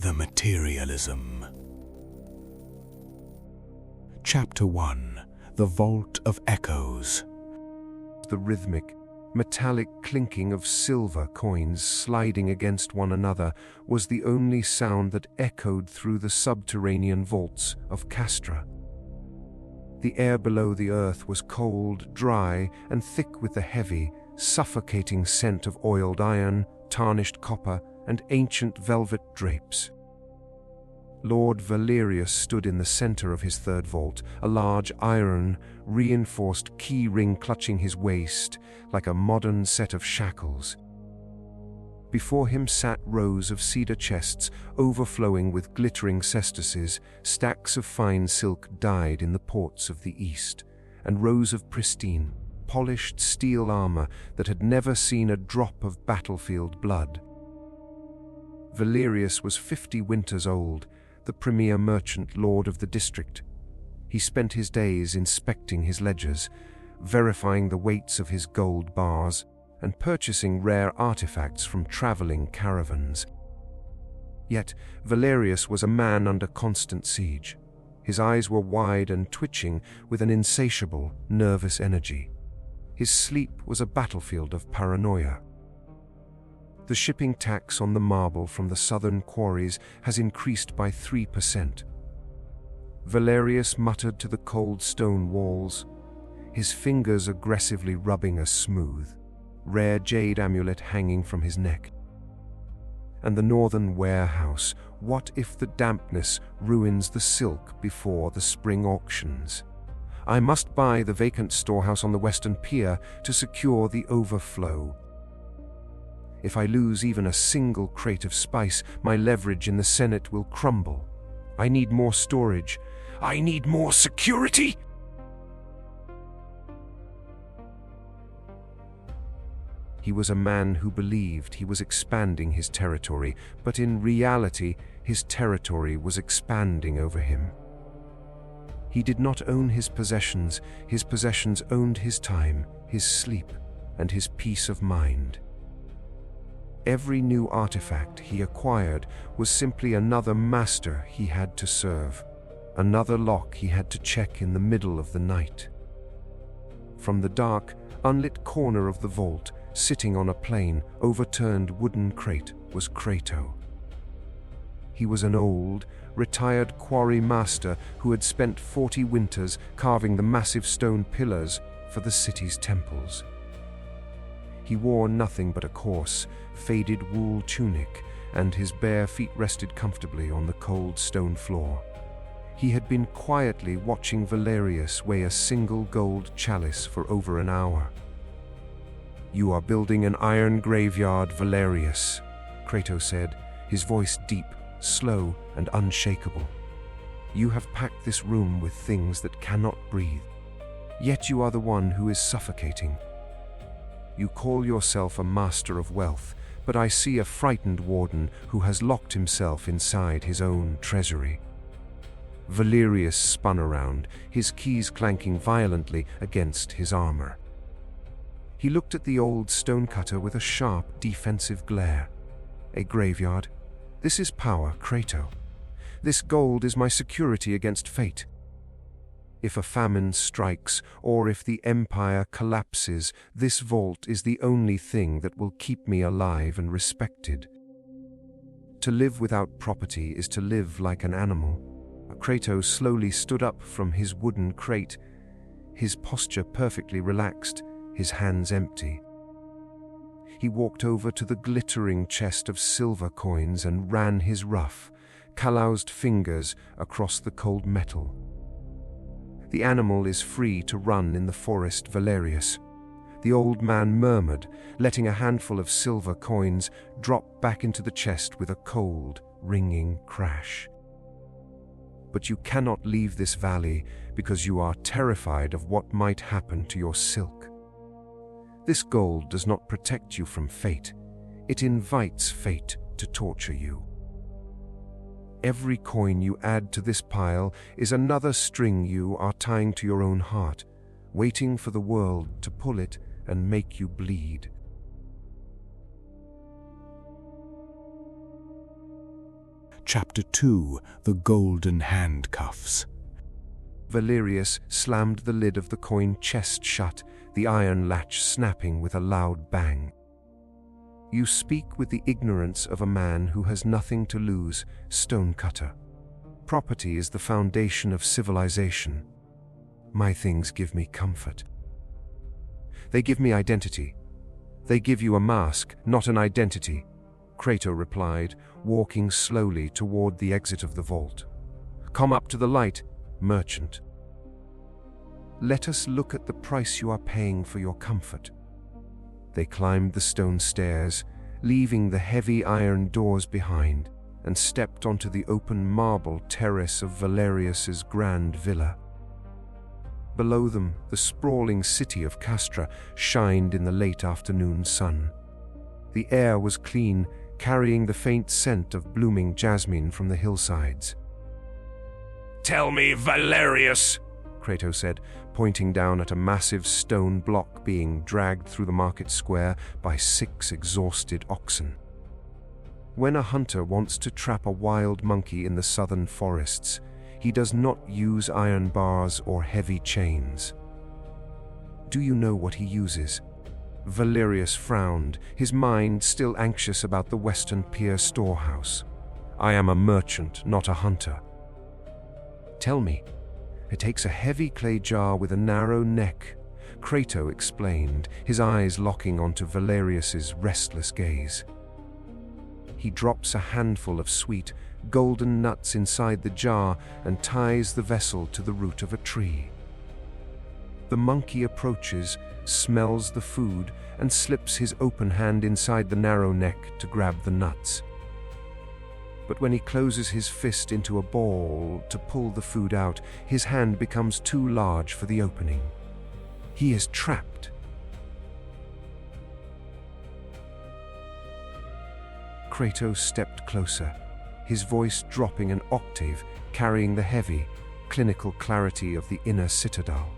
The Materialism. Chapter 1. The Vault of Echoes. The rhythmic, metallic clinking of silver coins sliding against one another was the only sound that echoed through the subterranean vaults of Castra. The air below the earth was cold, dry, and thick with the heavy, suffocating scent of oiled iron, tarnished copper, and ancient velvet drapes. Lord Valerius stood in the center of his third vault, a large iron, reinforced key ring clutching his waist like a modern set of shackles. Before him sat rows of cedar chests overflowing with glittering cestuses, stacks of fine silk dyed in the ports of the East, and rows of pristine, polished steel armor that had never seen a drop of battlefield blood. Valerius was 50 winters old, the premier merchant lord of the district. He spent his days inspecting his ledgers, verifying the weights of his gold bars, and purchasing rare artifacts from traveling caravans. Yet Valerius was a man under constant siege. His eyes were wide and twitching with an insatiable, nervous energy. His sleep was a battlefield of paranoia. The shipping tax on the marble from the southern quarries has increased by 3%. Valerius muttered to the cold stone walls, his fingers aggressively rubbing a smooth, rare jade amulet hanging from his neck. And the northern warehouse, what if the dampness ruins the silk before the spring auctions? I must buy the vacant storehouse on the western pier to secure the overflow. If I lose even a single crate of spice, my leverage in the Senate will crumble. I need more storage. I need more security! He was a man who believed he was expanding his territory, but in reality, his territory was expanding over him. He did not own his possessions owned his time, his sleep, and his peace of mind. Every new artifact he acquired was simply another master he had to serve, another lock he had to check in the middle of the night. From the dark, unlit corner of the vault, sitting on a plain, overturned wooden crate, was Crato. He was an old, retired quarry master who had spent 40 winters carving the massive stone pillars for the city's temples. He wore nothing but a coarse, faded wool tunic, and his bare feet rested comfortably on the cold stone floor. He had been quietly watching Valerius weigh a single gold chalice for over an hour. "You are building an iron graveyard, Valerius," Crato said, his voice deep, slow, and unshakable. "You have packed this room with things that cannot breathe. Yet you are the one who is suffocating. You call yourself a master of wealth, but I see a frightened warden who has locked himself inside his own treasury." Valerius spun around, his keys clanking violently against his armor. He looked at the old stonecutter with a sharp, defensive glare. "A graveyard? This is power, Crato. This gold is my security against fate. If a famine strikes, or if the empire collapses, this vault is the only thing that will keep me alive and respected. To live without property is to live like an animal." Crato slowly stood up from his wooden crate, his posture perfectly relaxed, his hands empty. He walked over to the glittering chest of silver coins and ran his rough, calloused fingers across the cold metal. "The animal is free to run in the forest, Valerius," the old man murmured, letting a handful of silver coins drop back into the chest with a cold, ringing crash. "But you cannot leave this valley because you are terrified of what might happen to your silk. This gold does not protect you from fate. It invites fate to torture you. Every coin you add to this pile is another string you are tying to your own heart, waiting for the world to pull it and make you bleed." Chapter 2: The Golden Handcuffs. Valerius slammed the lid of the coin chest shut, the iron latch snapping with a loud bang. You speak with the ignorance of a man who has nothing to lose, stonecutter. Property is the foundation of civilization. My things give me comfort. They give me identity. They give you a mask, not an identity, Crato replied, walking slowly toward the exit of the vault. Come up to the light, merchant. Let us look at the price you are paying for your comfort. They climbed the stone stairs, leaving the heavy iron doors behind, and stepped onto the open marble terrace of Valerius's grand villa. Below them, the sprawling city of Castra shined in the late afternoon sun. The air was clean, carrying the faint scent of blooming jasmine from the hillsides. "Tell me, Valerius," Crato said, pointing down at a massive stone block being dragged through the market square by 6 exhausted oxen. When a hunter wants to trap a wild monkey in the southern forests, he does not use iron bars or heavy chains. Do you know what he uses? Valerius frowned, his mind still anxious about the Western Pier storehouse. I am a merchant, not a hunter. Tell me. It takes a heavy clay jar with a narrow neck, Crato explained, his eyes locking onto Valerius's restless gaze. He drops a handful of sweet, golden nuts inside the jar and ties the vessel to the root of a tree. The monkey approaches, smells the food, and slips his open hand inside the narrow neck to grab the nuts. But when he closes his fist into a ball to pull the food out, his hand becomes too large for the opening. He is trapped. Crato stepped closer, his voice dropping an octave, carrying the heavy, clinical clarity of the inner citadel.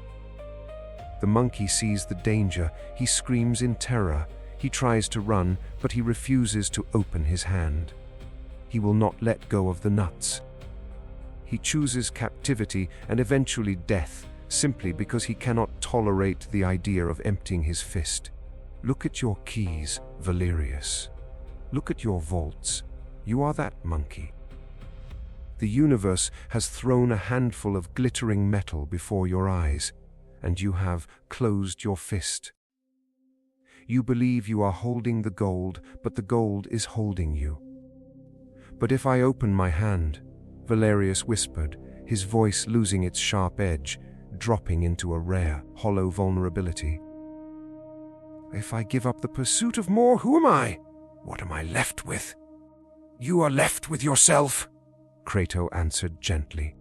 The monkey sees the danger, he screams in terror, he tries to run, but he refuses to open his hand. He will not let go of the nuts. He chooses captivity and eventually death, simply because he cannot tolerate the idea of emptying his fist. Look at your keys, Valerius. Look at your vaults. You are that monkey. The universe has thrown a handful of glittering metal before your eyes, and you have closed your fist. You believe you are holding the gold, but the gold is holding you. But if I open my hand, Valerius whispered, his voice losing its sharp edge, dropping into a rare, hollow vulnerability. If I give up the pursuit of more, who am I? What am I left with? You are left with yourself, Crato answered gently.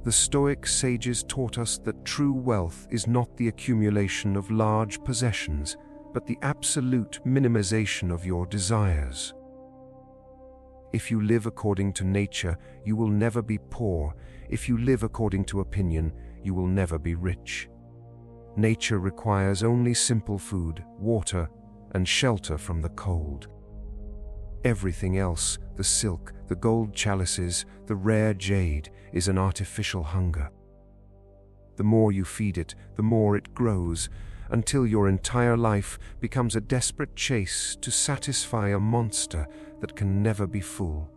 The Stoic sages taught us that true wealth is not the accumulation of large possessions, but the absolute minimization of your desires. If you live according to nature, you will never be poor. If you live according to opinion, you will never be rich. Nature requires only simple food, water, and shelter from the cold. Everything else, the silk, the gold chalices, the rare jade, is an artificial hunger. The more you feed it, the more it grows, until your entire life becomes a desperate chase to satisfy a monster that can never be full.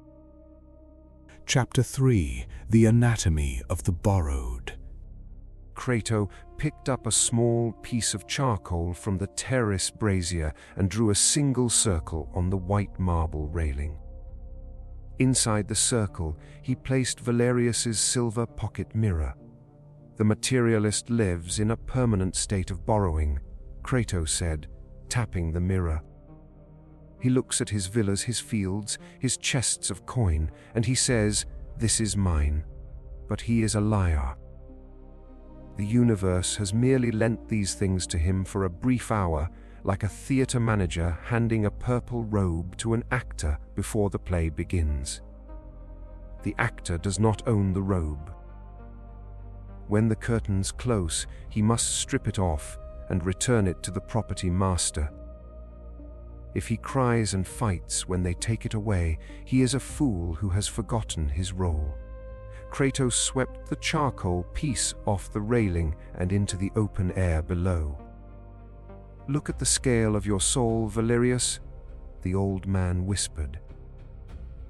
Chapter 3: The Anatomy of the Borrowed. Crato picked up a small piece of charcoal from the terrace brazier and drew a single circle on the white marble railing. Inside the circle, he placed Valerius's silver pocket mirror. The materialist lives in a permanent state of borrowing, Crato said, tapping the mirror. He looks at his villas, his fields, his chests of coin, and he says, "This is mine." But he is a liar. The universe has merely lent these things to him for a brief hour, like a theater manager handing a purple robe to an actor before the play begins. The actor does not own the robe. When the curtains close, he must strip it off and return it to the property master. If he cries and fights when they take it away, he is a fool who has forgotten his role. Kratos swept the charcoal piece off the railing and into the open air below. "Look at the scale of your soul, Valerius," the old man whispered.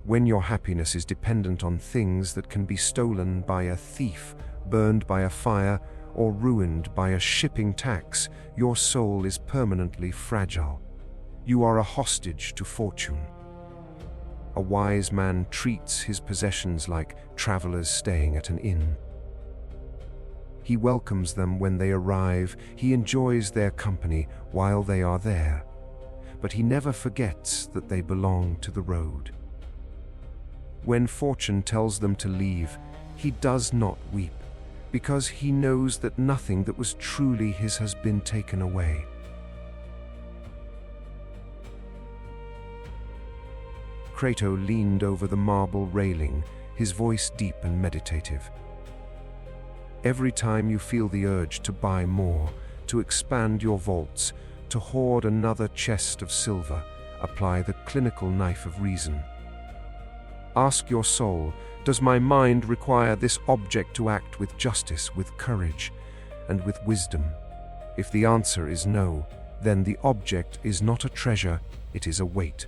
"When your happiness is dependent on things that can be stolen by a thief, burned by a fire, or ruined by a shipping tax, your soul is permanently fragile. You are a hostage to fortune. A wise man treats his possessions like travelers staying at an inn. He welcomes them when they arrive, he enjoys their company while they are there, but he never forgets that they belong to the road. When fortune tells them to leave, he does not weep, because he knows that nothing that was truly his has been taken away." Kratos leaned over the marble railing, his voice deep and meditative. "Every time you feel the urge to buy more, to expand your vaults, to hoard another chest of silver, apply the clinical knife of reason. Ask your soul, does my mind require this object to act with justice, with courage, and with wisdom? If the answer is no, then the object is not a treasure, it is a weight.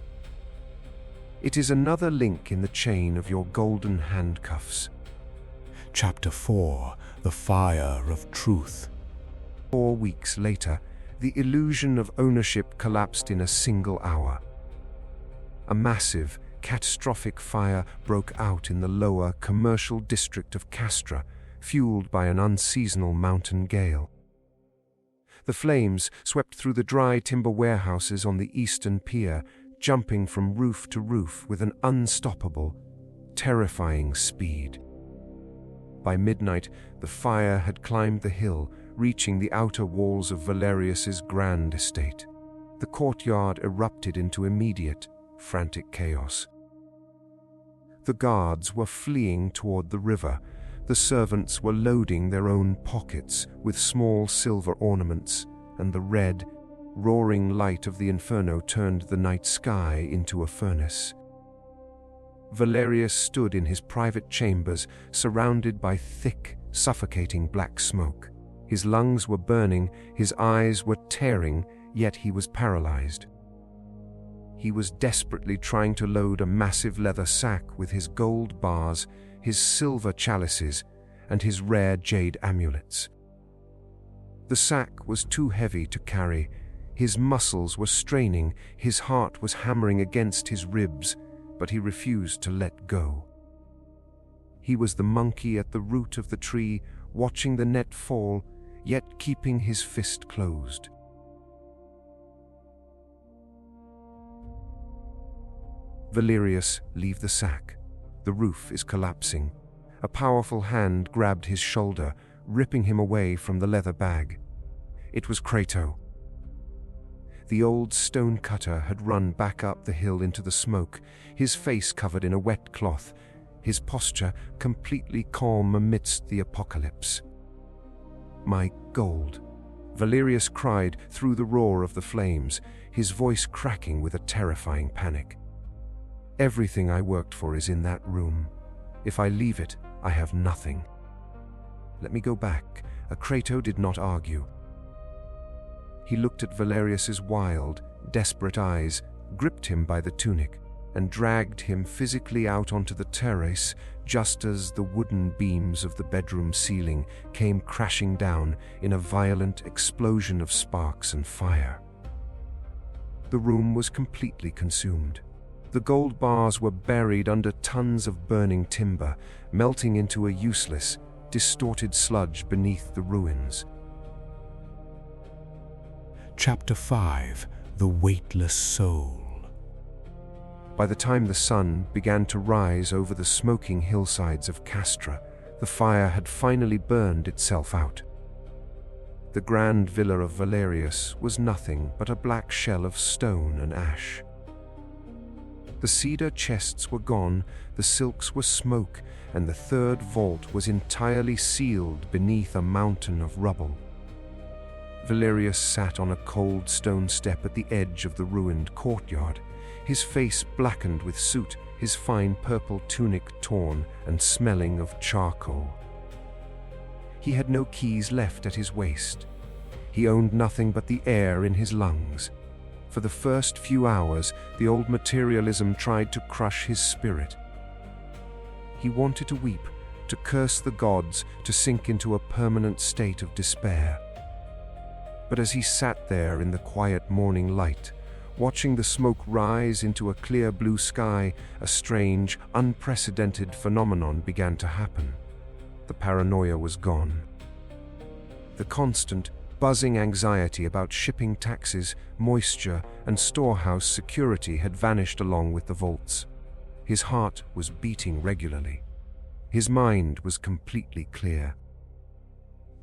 It is another link in the chain of your golden handcuffs." Chapter 4. The Fire of Truth. 4 weeks later, the illusion of ownership collapsed in a single hour. A massive, catastrophic fire broke out in the lower commercial district of Castra, fueled by an unseasonal mountain gale. The flames swept through the dry timber warehouses on the eastern pier, jumping from roof to roof with an unstoppable, terrifying speed. By midnight, the fire had climbed the hill, reaching the outer walls of Valerius's grand estate. The courtyard erupted into immediate, frantic chaos. The guards were fleeing toward the river. The servants were loading their own pockets with small silver ornaments, and the red, roaring light of the inferno turned the night sky into a furnace. Valerius stood in his private chambers, surrounded by thick, suffocating black smoke. His lungs were burning, his eyes were tearing, yet he was paralyzed. He was desperately trying to load a massive leather sack with his gold bars, his silver chalices, and his rare jade amulets. The sack was too heavy to carry. His muscles were straining, his heart was hammering against his ribs, but he refused to let go. He was the monkey at the root of the tree, watching the net fall, yet keeping his fist closed. "Valerius, leave the sack. The roof is collapsing." A powerful hand grabbed his shoulder, ripping him away from the leather bag. It was Kratos. The old stone cutter had run back up the hill into the smoke, his face covered in a wet cloth, his posture completely calm amidst the apocalypse. "My gold," Valerius cried through the roar of the flames, his voice cracking with a terrifying panic. "Everything I worked for is in that room. If I leave it, I have nothing. Let me go back." Kratos did not argue. He looked at Valerius's wild, desperate eyes, gripped him by the tunic, and dragged him physically out onto the terrace just as the wooden beams of the bedroom ceiling came crashing down in a violent explosion of sparks and fire. The room was completely consumed. The gold bars were buried under tons of burning timber, melting into a useless, distorted sludge beneath the ruins. Chapter 5. The Weightless Soul. By the time the sun began to rise over the smoking hillsides of Castra, the fire had finally burned itself out. The grand villa of Valerius was nothing but a black shell of stone and ash. The cedar chests were gone, the silks were smoke, and the third vault was entirely sealed beneath a mountain of rubble. Valerius sat on a cold stone step at the edge of the ruined courtyard, his face blackened with soot, his fine purple tunic torn and smelling of charcoal. He had no keys left at his waist. He owned nothing but the air in his lungs. For the first few hours, the old materialism tried to crush his spirit. He wanted to weep, to curse the gods, to sink into a permanent state of despair. But as he sat there in the quiet morning light, watching the smoke rise into a clear blue sky, a strange, unprecedented phenomenon began to happen. The paranoia was gone. The constant, buzzing anxiety about shipping taxes, moisture, and storehouse security had vanished along with the vaults. His heart was beating regularly. His mind was completely clear.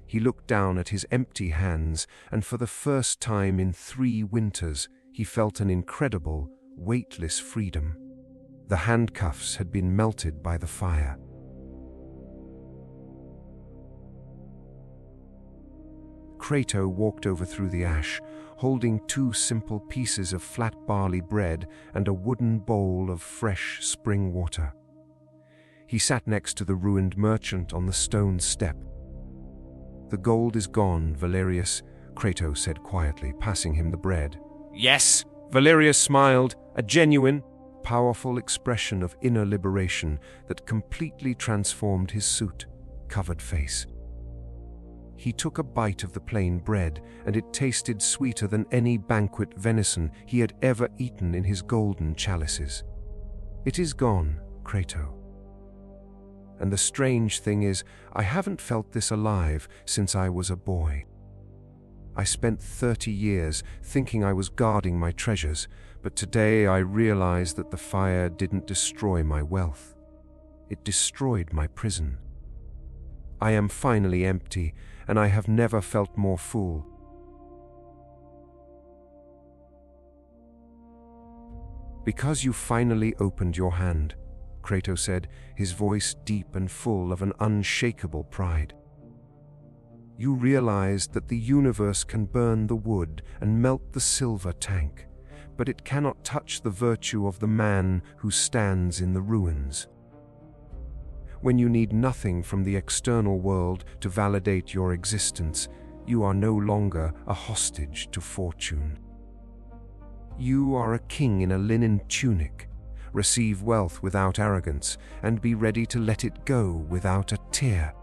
He looked down at his empty hands, and for the first time in 3 winters, he felt an incredible, weightless freedom. The handcuffs had been melted by the fire. Crato walked over through the ash, holding 2 simple pieces of flat barley bread and a wooden bowl of fresh spring water. He sat next to the ruined merchant on the stone step. "The gold is gone, Valerius," Crato said quietly, passing him the bread. "Yes," Valerius smiled, a genuine, powerful expression of inner liberation that completely transformed his soot-covered face. He took a bite of the plain bread, and it tasted sweeter than any banquet venison he had ever eaten in his golden chalices. "It is gone, Crato. And the strange thing is, I haven't felt this alive since I was a boy. I spent 30 years thinking I was guarding my treasures, but today I realize that the fire didn't destroy my wealth. It destroyed my prison. I am finally empty, and I have never felt more full." "Because you finally opened your hand," Crato said, his voice deep and full of an unshakable pride. "You realized that the universe can burn the wood and melt the silver tank, but it cannot touch the virtue of the man who stands in the ruins. When you need nothing from the external world to validate your existence, you are no longer a hostage to fortune. You are a king in a linen tunic. Receive wealth without arrogance, and be ready to let it go without a tear."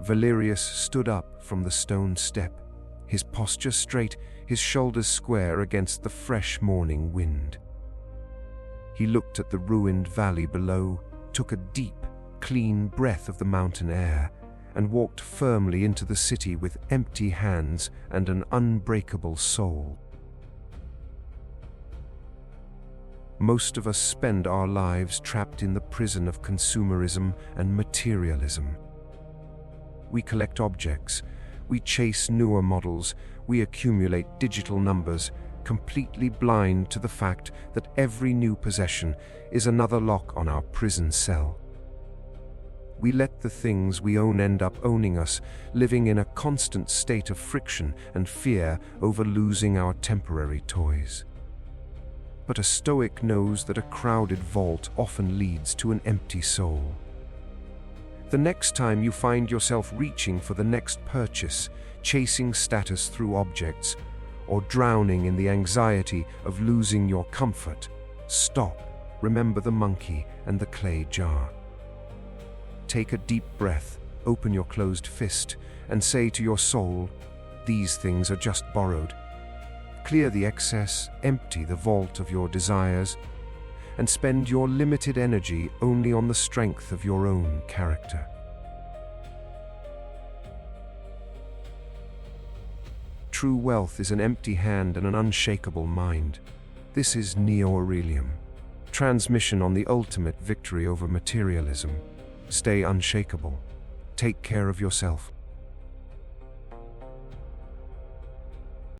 Valerius stood up from the stone step, his posture straight, his shoulders square against the fresh morning wind. He looked at the ruined valley below, took a deep, clean breath of the mountain air, and walked firmly into the city with empty hands and an unbreakable soul. Most of us spend our lives trapped in the prison of consumerism and materialism. We collect objects, we chase newer models, we accumulate digital numbers, completely blind to the fact that every new possession is another lock on our prison cell. We let the things we own end up owning us, living in a constant state of friction and fear over losing our temporary toys. But a Stoic knows that a crowded vault often leads to an empty soul. The next time you find yourself reaching for the next purchase, chasing status through objects, or drowning in the anxiety of losing your comfort, stop, remember the monkey and the clay jar. Take a deep breath, open your closed fist, and say to your soul, "These things are just borrowed." Clear the excess, empty the vault of your desires, and spend your limited energy only on the strength of your own character. True wealth is an empty hand and an unshakable mind. This is Neo-Aurelium. Transmission on the ultimate victory over materialism. Stay unshakable. Take care of yourself.